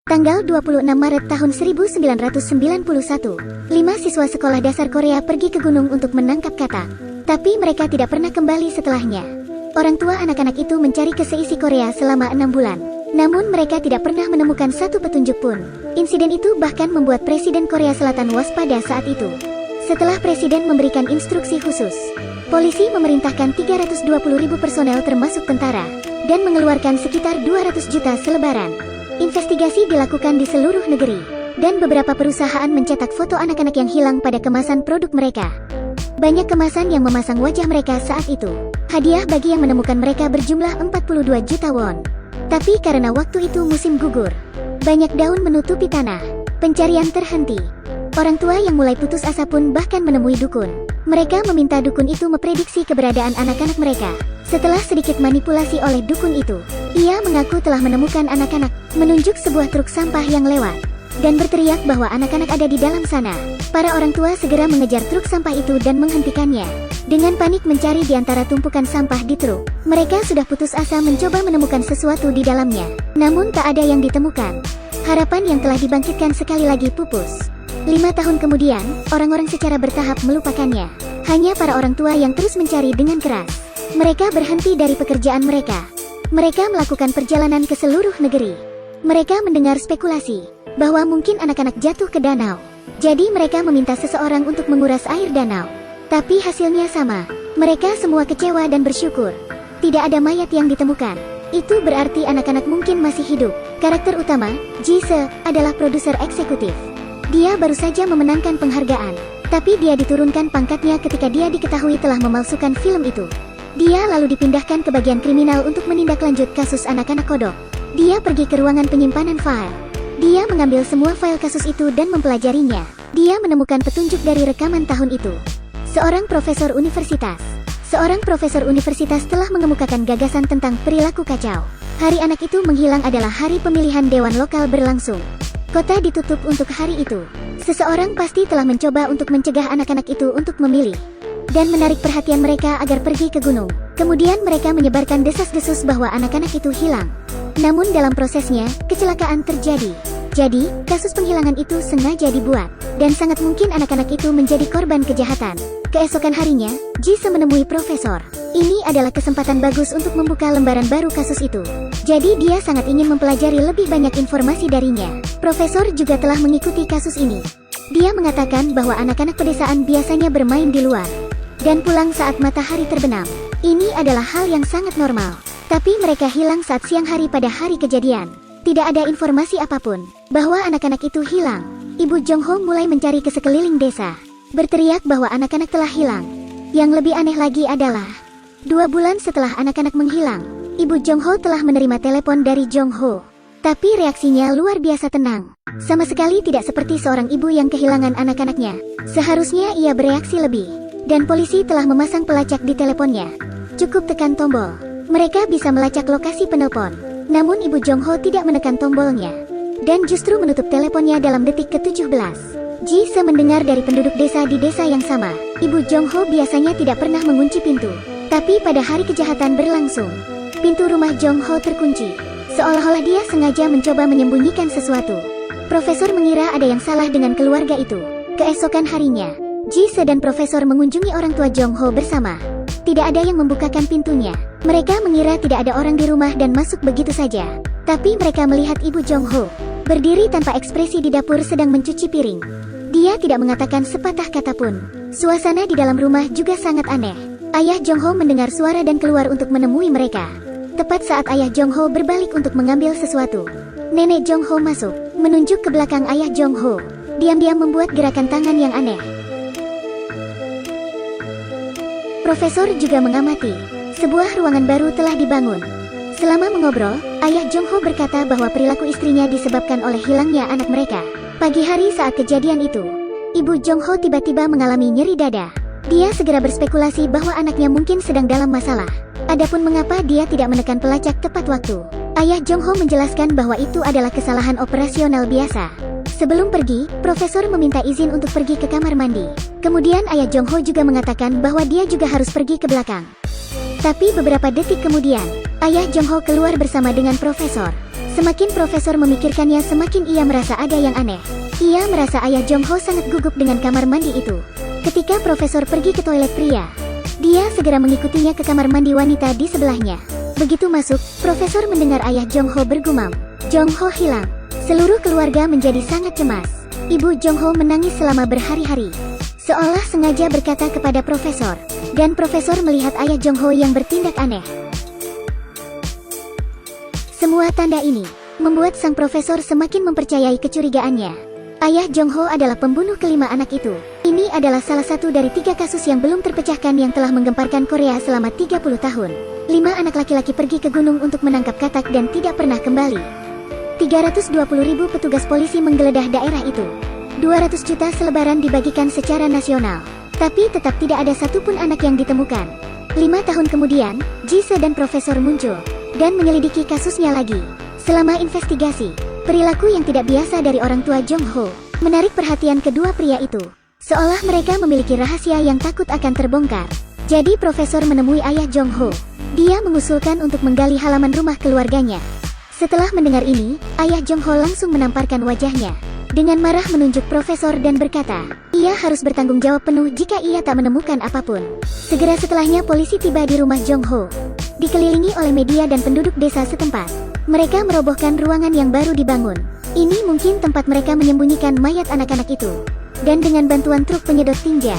Tanggal 26 Maret tahun 1991, 5 siswa sekolah dasar Korea pergi ke gunung untuk menangkap katak. Tapi mereka tidak pernah kembali setelahnya. Orang tua anak-anak itu mencari ke seisi Korea selama 6 bulan. Namun mereka tidak pernah menemukan satu petunjuk pun. Insiden itu bahkan membuat Presiden Korea Selatan waspada saat itu. Setelah Presiden memberikan instruksi khusus, polisi memerintahkan 320.000 personel termasuk tentara, dan mengeluarkan sekitar 200 juta selebaran. Investigasi dilakukan di seluruh negeri, dan beberapa perusahaan mencetak foto anak-anak yang hilang pada kemasan produk mereka. Banyak kemasan yang memasang wajah mereka saat itu. Hadiah bagi yang menemukan mereka berjumlah 42 juta won. Tapi karena waktu itu musim gugur, banyak daun menutupi tanah, pencarian terhenti. Orang tua yang mulai putus asa pun bahkan menemui dukun. Mereka meminta dukun itu memprediksi keberadaan anak-anak mereka. Setelah sedikit manipulasi oleh dukun itu, ia mengaku telah menemukan anak-anak, menunjuk sebuah truk sampah yang lewat, dan berteriak bahwa anak-anak ada di dalam sana. Para orang tua segera mengejar truk sampah itu dan menghentikannya. Dengan panik mencari di antara tumpukan sampah di truk, mereka sudah putus asa mencoba menemukan sesuatu di dalamnya. Namun tak ada yang ditemukan. Harapan yang telah dibangkitkan sekali lagi pupus. 5 tahun kemudian, orang-orang secara bertahap melupakannya. Hanya para orang tua yang terus mencari dengan keras. Mereka berhenti dari pekerjaan mereka. Mereka melakukan perjalanan ke seluruh negeri. Mereka mendengar spekulasi bahwa mungkin anak-anak jatuh ke danau. Jadi mereka meminta seseorang untuk menguras air danau. Tapi hasilnya sama. Mereka semua kecewa dan bersyukur. Tidak ada mayat yang ditemukan. Itu berarti anak-anak mungkin masih hidup. Karakter utama, Ji-se, adalah produser eksekutif. Dia baru saja memenangkan penghargaan. Tapi dia diturunkan pangkatnya ketika dia diketahui telah memalsukan film itu. Dia lalu dipindahkan ke bagian kriminal untuk menindaklanjut kasus anak-anak kodok. Dia pergi ke ruangan penyimpanan file. Dia mengambil semua file kasus itu dan mempelajarinya. Dia menemukan petunjuk dari rekaman tahun itu. Seorang profesor universitas telah mengemukakan gagasan tentang perilaku kacau. Hari anak itu menghilang adalah hari pemilihan dewan lokal berlangsung. Kota ditutup untuk hari itu. Seseorang pasti telah mencoba untuk mencegah anak-anak itu untuk memilih, dan menarik perhatian mereka agar pergi ke gunung. Kemudian mereka menyebarkan desas-desus bahwa anak-anak itu hilang. Namun dalam prosesnya, kecelakaan terjadi. Jadi, kasus penghilangan itu sengaja dibuat, dan sangat mungkin anak-anak itu menjadi korban kejahatan. Keesokan harinya, Ji-se menemui profesor. Ini adalah kesempatan bagus untuk membuka lembaran baru kasus itu. Jadi dia sangat ingin mempelajari lebih banyak informasi darinya. Profesor juga telah mengikuti kasus ini. Dia mengatakan bahwa anak-anak pedesaan biasanya bermain di luar dan pulang saat matahari terbenam. Ini adalah hal yang sangat normal. Tapi mereka hilang saat siang hari pada hari kejadian. Tidak ada informasi apapun bahwa anak-anak itu hilang. Ibu Jong-ho mulai mencari ke sekeliling desa, berteriak bahwa anak-anak telah hilang. Yang lebih aneh lagi adalah 2 bulan setelah anak-anak menghilang, Ibu Jong-ho telah menerima telepon dari Jong-ho. Tapi reaksinya luar biasa tenang. Sama sekali tidak seperti seorang ibu yang kehilangan anak-anaknya. Seharusnya ia bereaksi lebih. Dan polisi telah memasang pelacak di teleponnya. Cukup tekan tombol. Mereka bisa melacak lokasi penelpon. Namun Ibu Jong-ho tidak menekan tombolnya. Dan justru menutup teleponnya dalam detik ke-17. Ji-se mendengar dari penduduk desa di desa yang sama. Ibu Jong-ho biasanya tidak pernah mengunci pintu. Tapi pada hari kejahatan berlangsung, pintu rumah Jong-ho terkunci. Seolah-olah dia sengaja mencoba menyembunyikan sesuatu. Profesor mengira ada yang salah dengan keluarga itu. Keesokan harinya, Ji-se dan profesor mengunjungi orang tua Jong-ho bersama. Tidak ada yang membukakan pintunya. Mereka mengira tidak ada orang di rumah dan masuk begitu saja. Tapi mereka melihat Ibu Jong-ho berdiri tanpa ekspresi di dapur sedang mencuci piring. Dia tidak mengatakan sepatah kata pun. Suasana di dalam rumah juga sangat aneh. Ayah Jong-ho mendengar suara dan keluar untuk menemui mereka. Tepat saat ayah Jong-ho berbalik untuk mengambil sesuatu, nenek Jong-ho masuk, menunjuk ke belakang ayah Jong-ho. Diam-diam membuat gerakan tangan yang aneh. Profesor juga mengamati. Sebuah ruangan baru telah dibangun. Selama mengobrol, ayah Jong-ho berkata bahwa perilaku istrinya disebabkan oleh hilangnya anak mereka. Pagi hari saat kejadian itu, Ibu Jong-ho tiba-tiba mengalami nyeri dada. Dia segera berspekulasi bahwa anaknya mungkin sedang dalam masalah. Adapun mengapa dia tidak menekan pelacak tepat waktu, ayah Jong-ho menjelaskan bahwa itu adalah kesalahan operasional biasa. Sebelum pergi, profesor meminta izin untuk pergi ke kamar mandi. Kemudian ayah Jong-ho juga mengatakan bahwa dia juga harus pergi ke belakang. Tapi beberapa detik kemudian, ayah Jong-ho keluar bersama dengan profesor. Semakin profesor memikirkannya, semakin ia merasa ada yang aneh. Ia merasa ayah Jong Ho sangat gugup dengan kamar mandi itu. Ketika profesor pergi ke toilet pria, dia segera mengikutinya ke kamar mandi wanita di sebelahnya. Begitu masuk, profesor mendengar ayah Jong Ho bergumam, "Jong Ho hilang." Seluruh keluarga menjadi sangat cemas. Ibu Jong Ho menangis selama berhari-hari, seolah sengaja berkata kepada profesor. Dan profesor melihat ayah Jong Ho yang bertindak aneh. Semua tanda ini membuat sang profesor semakin mempercayai kecurigaannya. Ayah Jong Ho adalah pembunuh kelima anak itu. Ini adalah salah satu dari 3 kasus yang belum terpecahkan yang telah menggemparkan Korea selama 30 tahun. 5 anak laki-laki pergi ke gunung untuk menangkap katak dan tidak pernah kembali. 320.000 petugas polisi menggeledah daerah itu. 200 juta selebaran dibagikan secara nasional. Tapi tetap tidak ada satupun anak yang ditemukan. 5 tahun kemudian, Ji-se dan profesor muncul dan menyelidiki kasusnya lagi. Selama investigasi, perilaku yang tidak biasa dari orang tua Jong Ho menarik perhatian kedua pria itu. Seolah mereka memiliki rahasia yang takut akan terbongkar. Jadi profesor menemui ayah Jong Ho. Dia mengusulkan untuk menggali halaman rumah keluarganya. Setelah mendengar ini, ayah Jong Ho langsung menamparkan wajahnya. Dengan marah menunjuk profesor dan berkata, ia harus bertanggung jawab penuh jika ia tak menemukan apapun. Segera setelahnya polisi tiba di rumah Jong Ho. Dikelilingi oleh media dan penduduk desa setempat. Mereka merobohkan ruangan yang baru dibangun. Ini mungkin tempat mereka menyembunyikan mayat anak-anak itu. Dan dengan bantuan truk penyedot tinja,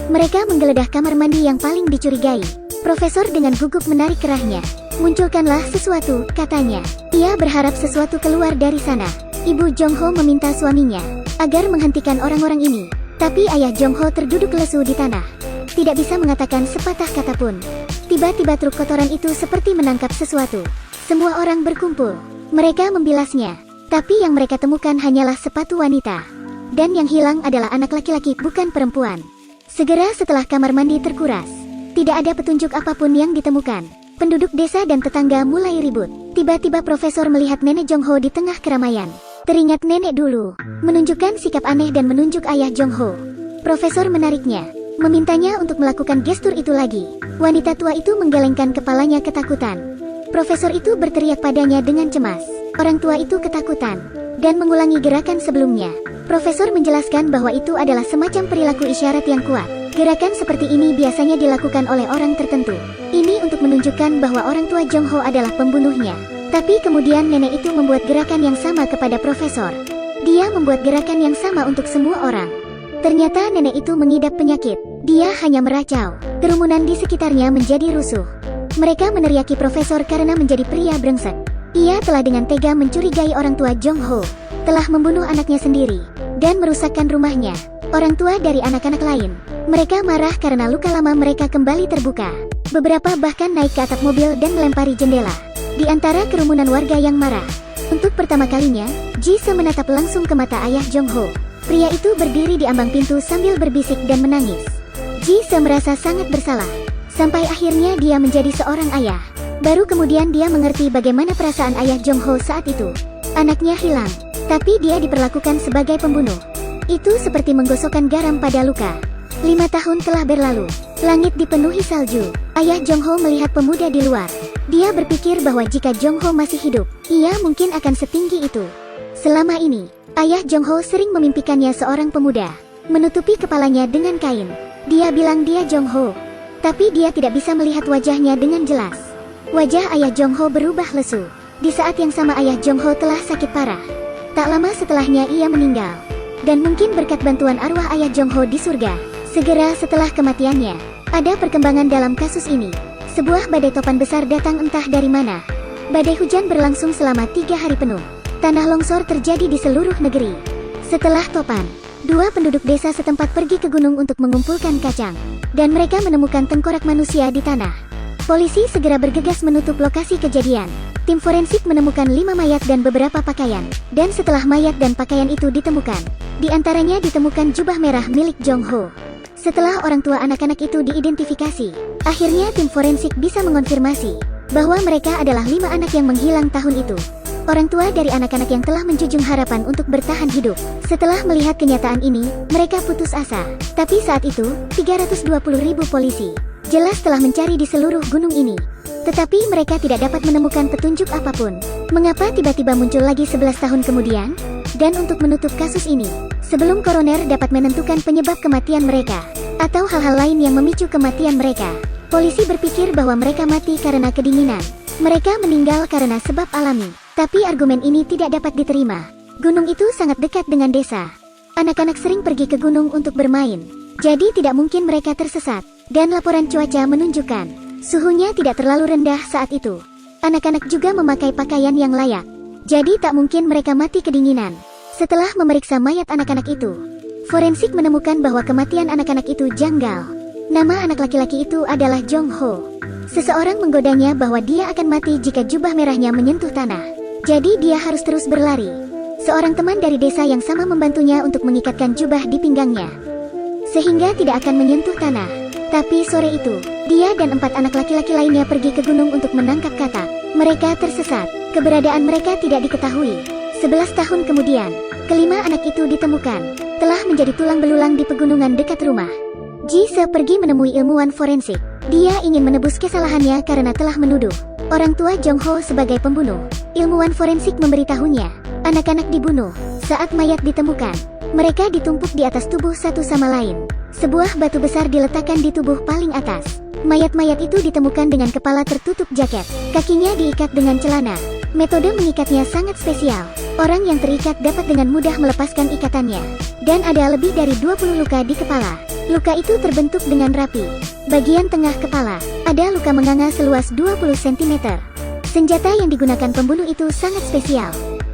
mereka menggeledah kamar mandi yang paling dicurigai. Profesor dengan gugup menarik kerahnya. Munculkanlah sesuatu, katanya. Ia berharap sesuatu keluar dari sana. Ibu Jong Ho meminta suaminya agar menghentikan orang-orang ini. Tapi ayah Jong Ho terduduk lesu di tanah. Tidak bisa mengatakan sepatah kata pun. Tiba-tiba truk kotoran itu seperti menangkap sesuatu. Semua orang berkumpul. Mereka membilasnya. Tapi yang mereka temukan hanyalah sepatu wanita. Dan yang hilang adalah anak laki-laki, bukan perempuan. Segera setelah kamar mandi terkuras, tidak ada petunjuk apapun yang ditemukan. Penduduk desa dan tetangga mulai ribut. Tiba-tiba profesor melihat nenek Jong Ho di tengah keramaian. Teringat nenek dulu, menunjukkan sikap aneh dan menunjuk ayah Jong Ho. Profesor menariknya, memintanya untuk melakukan gestur itu lagi. Wanita tua itu menggelengkan kepalanya ketakutan. Profesor itu berteriak padanya dengan cemas. Orang tua itu ketakutan dan mengulangi gerakan sebelumnya. Profesor menjelaskan bahwa itu adalah semacam perilaku isyarat yang kuat. Gerakan seperti ini biasanya dilakukan oleh orang tertentu. Ini untuk menunjukkan bahwa orang tua Jong Ho adalah pembunuhnya. Tapi kemudian nenek itu membuat gerakan yang sama kepada profesor. Dia membuat gerakan yang sama untuk semua orang. Ternyata nenek itu mengidap penyakit. Dia hanya meracau. Kerumunan di sekitarnya menjadi rusuh. Mereka meneriaki profesor karena menjadi pria brengsek. Ia telah dengan tega mencurigai orang tua Jong Ho, telah membunuh anaknya sendiri, dan merusakkan rumahnya. Orang tua dari anak-anak lain, mereka marah karena luka lama mereka kembali terbuka. Beberapa bahkan naik ke atap mobil dan melempari jendela. Di antara kerumunan warga yang marah, untuk pertama kalinya, Ji-se menatap langsung ke mata ayah Jong Ho. Pria itu berdiri di ambang pintu sambil berbisik dan menangis. Ji-se merasa sangat bersalah. Sampai akhirnya dia menjadi seorang ayah. Baru kemudian dia mengerti bagaimana perasaan ayah Jong Ho saat itu. Anaknya hilang, tapi dia diperlakukan sebagai pembunuh. Itu seperti menggosokkan garam pada luka. 5 tahun telah berlalu. Langit dipenuhi salju. Ayah Jong Ho melihat pemuda di luar. Dia berpikir bahwa jika Jong Ho masih hidup, ia mungkin akan setinggi itu. Selama ini, ayah Jong Ho sering memimpikannya seorang pemuda, menutupi kepalanya dengan kain. Dia bilang dia Jong Ho, tapi dia tidak bisa melihat wajahnya dengan jelas. Wajah ayah Jong Ho berubah lesu. Di saat yang sama ayah Jong Ho telah sakit parah. Tak lama setelahnya ia meninggal. Dan mungkin berkat bantuan arwah ayah Jong Ho di surga, segera setelah kematiannya, ada perkembangan dalam kasus ini. Sebuah badai topan besar datang entah dari mana. Badai hujan berlangsung selama 3 hari penuh. Tanah longsor terjadi di seluruh negeri. Setelah topan, 2 penduduk desa setempat pergi ke gunung untuk mengumpulkan kacang. Dan mereka menemukan tengkorak manusia di tanah. Polisi segera bergegas menutup lokasi kejadian. Tim forensik menemukan 5 mayat dan beberapa pakaian. Dan setelah mayat dan pakaian itu ditemukan, di antaranya ditemukan jubah merah milik Jong Ho. Setelah orang tua anak-anak itu diidentifikasi, akhirnya tim forensik bisa mengonfirmasi bahwa mereka adalah 5 anak yang menghilang tahun itu. Orang tua dari anak-anak yang telah menjunjung harapan untuk bertahan hidup. Setelah melihat kenyataan ini, mereka putus asa. Tapi saat itu, 320.000 polisi jelas telah mencari di seluruh gunung ini. Tetapi mereka tidak dapat menemukan petunjuk apapun. Mengapa tiba-tiba muncul lagi 11 tahun kemudian? Dan untuk menutup kasus ini, sebelum koroner dapat menentukan penyebab kematian mereka, atau hal-hal lain yang memicu kematian mereka, polisi berpikir bahwa mereka mati karena kedinginan. Mereka meninggal karena sebab alami. Tapi argumen ini tidak dapat diterima. Gunung itu sangat dekat dengan desa. Anak-anak sering pergi ke gunung untuk bermain. Jadi tidak mungkin mereka tersesat. Dan laporan cuaca menunjukkan suhunya tidak terlalu rendah saat itu. Anak-anak juga memakai pakaian yang layak. Jadi tak mungkin mereka mati kedinginan. Setelah memeriksa mayat anak-anak itu, forensik menemukan bahwa kematian anak-anak itu janggal. Nama anak laki-laki itu adalah Jong Ho. Seseorang menggodanya bahwa dia akan mati jika jubah merahnya menyentuh tanah. Jadi dia harus terus berlari. Seorang teman dari desa yang sama membantunya untuk mengikatkan jubah di pinggangnya, sehingga tidak akan menyentuh tanah. Tapi sore itu, dia dan 4 anak laki-laki lainnya pergi ke gunung untuk menangkap katak. Mereka tersesat. Keberadaan mereka tidak diketahui. 11 tahun kemudian, kelima anak itu ditemukan, telah menjadi tulang belulang di pegunungan dekat rumah. Ji-se pergi menemui ilmuwan forensik. Dia ingin menebus kesalahannya karena telah menuduh orang tua Jong Ho sebagai pembunuh. Ilmuwan forensik memberitahunya, anak-anak dibunuh. Saat mayat ditemukan, mereka ditumpuk di atas tubuh satu sama lain. Sebuah batu besar diletakkan di tubuh paling atas. Mayat-mayat itu ditemukan dengan kepala tertutup jaket. Kakinya diikat dengan celana. Metode mengikatnya sangat spesial. Orang yang terikat dapat dengan mudah melepaskan ikatannya. Dan ada lebih dari 20 luka di kepala. Luka itu terbentuk dengan rapi. Bagian tengah kepala, ada luka menganga seluas 20 cm. Senjata yang digunakan pembunuh itu sangat spesial.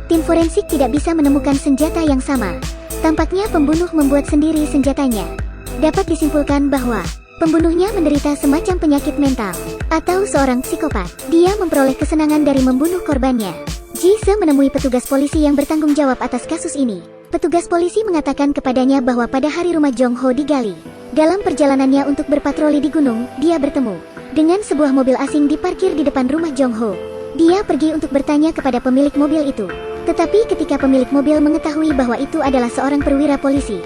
Tim forensik tidak bisa menemukan senjata yang sama. Tampaknya pembunuh membuat sendiri senjatanya. Dapat disimpulkan bahwa pembunuhnya menderita semacam penyakit mental, atau seorang psikopat. Dia memperoleh kesenangan dari membunuh korbannya. Ji-se menemui petugas polisi yang bertanggung jawab atas kasus ini. Petugas polisi mengatakan kepadanya bahwa pada hari rumah Jong Ho digali. Dalam perjalanannya untuk berpatroli di gunung, dia bertemu dengan sebuah mobil asing diparkir di depan rumah Jong Ho. Dia pergi untuk bertanya kepada pemilik mobil itu. Tetapi ketika pemilik mobil mengetahui bahwa itu adalah seorang perwira polisi,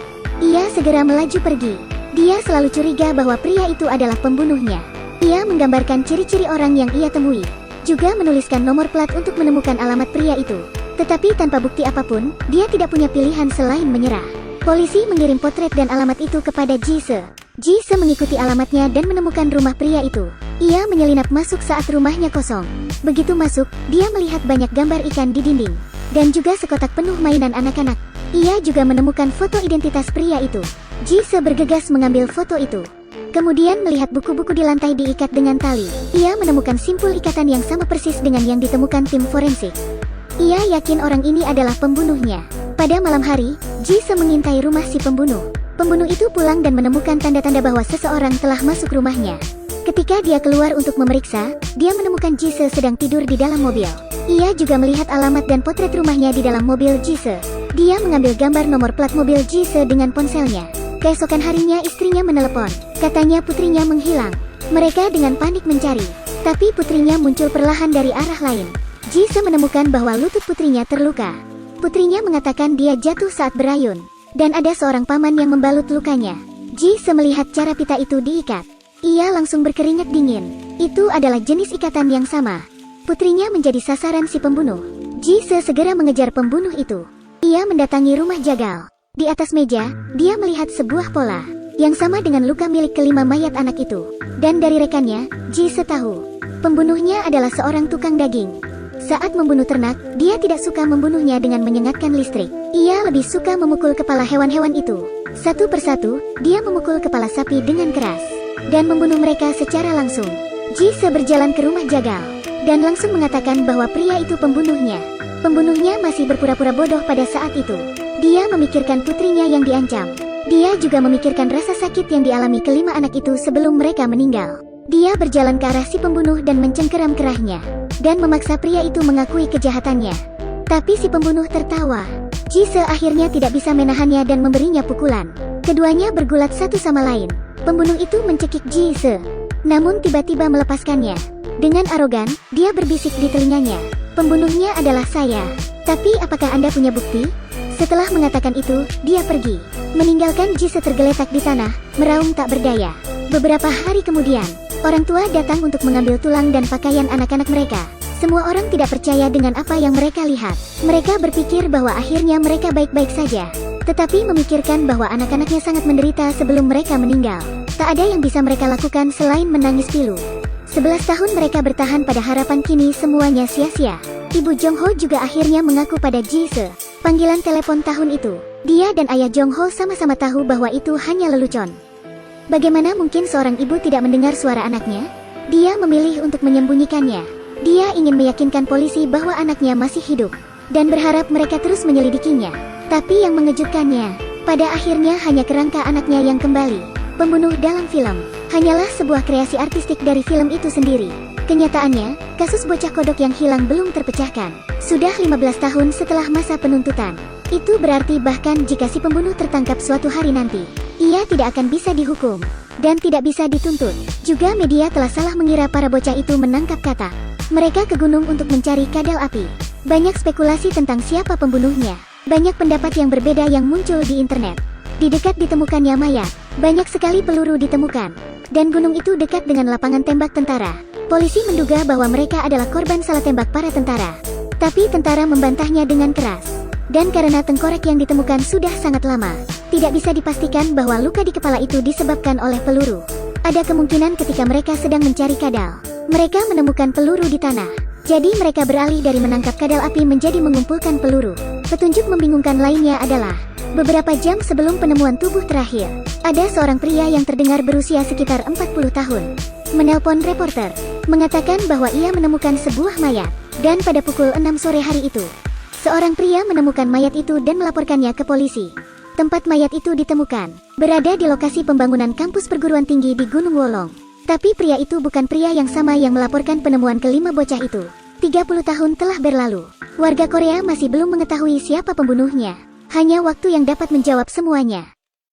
ia segera melaju pergi. Dia selalu curiga bahwa pria itu adalah pembunuhnya. Ia menggambarkan ciri-ciri orang yang ia temui, juga menuliskan nomor plat untuk menemukan alamat pria itu. Tetapi tanpa bukti apapun, dia tidak punya pilihan selain menyerah. Polisi mengirim potret dan alamat itu kepada Ji-se. Ji-se mengikuti alamatnya dan menemukan rumah pria itu. Ia menyelinap masuk saat rumahnya kosong. Begitu masuk, dia melihat banyak gambar ikan di dinding, dan juga sekotak penuh mainan anak-anak. Ia juga menemukan foto identitas pria itu. Ji-se bergegas mengambil foto itu. Kemudian melihat buku-buku di lantai diikat dengan tali. Ia menemukan simpul ikatan yang sama persis dengan yang ditemukan tim forensik. Ia yakin orang ini adalah pembunuhnya. Pada malam hari, Ji-se mengintai rumah si pembunuh. Pembunuh itu pulang dan menemukan tanda-tanda bahwa seseorang telah masuk rumahnya. Ketika dia keluar untuk memeriksa, dia menemukan Ji-se sedang tidur di dalam mobil. Ia juga melihat alamat dan potret rumahnya di dalam mobil Ji-se. Dia mengambil gambar nomor plat mobil Ji-se dengan ponselnya. Keesokan harinya istrinya menelepon. Katanya putrinya menghilang. Mereka dengan panik mencari, tapi putrinya muncul perlahan dari arah lain. Ji-se menemukan bahwa lutut putrinya terluka. Putrinya mengatakan dia jatuh saat berayun, dan ada seorang paman yang membalut lukanya. Ji-se melihat cara pita itu diikat. Ia langsung berkeringat dingin. Itu adalah jenis ikatan yang sama. Putrinya menjadi sasaran si pembunuh. Ji-se segera mengejar pembunuh itu. Ia mendatangi rumah jagal. Di atas meja, dia melihat sebuah pola yang sama dengan luka milik kelima mayat anak itu. Dan dari rekannya, Ji-se tahu pembunuhnya adalah seorang tukang daging. Saat membunuh ternak, dia tidak suka membunuhnya dengan menyengatkan listrik. Ia lebih suka memukul kepala hewan-hewan itu. Satu persatu, dia memukul kepala sapi dengan keras dan membunuh mereka secara langsung. Ji-se berjalan ke rumah jagal dan langsung mengatakan bahwa pria itu pembunuhnya. Pembunuhnya masih berpura-pura bodoh pada saat itu. Dia memikirkan putrinya yang diancam. Dia juga memikirkan rasa sakit yang dialami kelima anak itu sebelum mereka meninggal. Dia berjalan ke arah si pembunuh dan mencengkeram kerahnya, dan memaksa pria itu mengakui kejahatannya. Tapi si pembunuh tertawa. Ji-se akhirnya tidak bisa menahannya dan memberinya pukulan. Keduanya bergulat satu sama lain. Pembunuh itu mencekik Ji-se, namun tiba-tiba melepaskannya. Dengan arogan, dia berbisik di telinganya, "Pembunuhnya adalah saya. Tapi apakah Anda punya bukti?" Setelah mengatakan itu, dia pergi, meninggalkan Ji-se tergeletak di tanah, meraung tak berdaya. Beberapa hari kemudian, orang tua datang untuk mengambil tulang dan pakaian anak-anak mereka. Semua orang tidak percaya dengan apa yang mereka lihat. Mereka berpikir bahwa akhirnya mereka baik-baik saja. Tetapi memikirkan bahwa anak-anaknya sangat menderita sebelum mereka meninggal. Tak ada yang bisa mereka lakukan selain menangis pilu. 11 tahun mereka bertahan pada harapan, kini semuanya sia-sia. Ibu Jong Ho juga akhirnya mengaku pada Ji Se. Panggilan telepon tahun itu. Dia dan ayah Jong Ho sama-sama tahu bahwa itu hanya lelucon. Bagaimana mungkin seorang ibu tidak mendengar suara anaknya? Dia memilih untuk menyembunyikannya. Dia ingin meyakinkan polisi bahwa anaknya masih hidup. Dan berharap mereka terus menyelidikinya. Tapi yang mengejutkannya, pada akhirnya hanya kerangka anaknya yang kembali. Pembunuh dalam film hanyalah sebuah kreasi artistik dari film itu sendiri. Kenyataannya, kasus bocah kodok yang hilang belum terpecahkan. Sudah 15 tahun setelah masa penuntutan. Itu berarti bahkan jika si pembunuh tertangkap suatu hari nanti, ia tidak akan bisa dihukum dan tidak bisa dituntut. Juga media telah salah mengira para bocah itu menangkap katak. Mereka ke gunung untuk mencari kadal api. Banyak spekulasi tentang siapa pembunuhnya. Banyak pendapat yang berbeda yang muncul di internet. Di dekat ditemukannya mayat, banyak sekali peluru ditemukan. Dan gunung itu dekat dengan lapangan tembak tentara. Polisi menduga bahwa mereka adalah korban salah tembak para tentara. Tapi tentara membantahnya dengan keras. Dan karena tengkorak yang ditemukan sudah sangat lama, tidak bisa dipastikan bahwa luka di kepala itu disebabkan oleh peluru. Ada kemungkinan ketika mereka sedang mencari kadal, mereka menemukan peluru di tanah. Jadi mereka beralih dari menangkap kadal api menjadi mengumpulkan peluru. Petunjuk membingungkan lainnya adalah, beberapa jam sebelum penemuan tubuh terakhir, ada seorang pria yang terdengar berusia sekitar 40 tahun. Menelpon reporter, mengatakan bahwa ia menemukan sebuah mayat. Dan pada pukul 6 sore hari itu, seorang pria menemukan mayat itu dan melaporkannya ke polisi. Tempat mayat itu ditemukan berada di lokasi pembangunan kampus perguruan tinggi di Gunung Wolong. Tapi pria itu bukan pria yang sama yang melaporkan penemuan kelima bocah itu. 30 tahun telah berlalu. Warga Korea masih belum mengetahui siapa pembunuhnya. Hanya waktu yang dapat menjawab semuanya.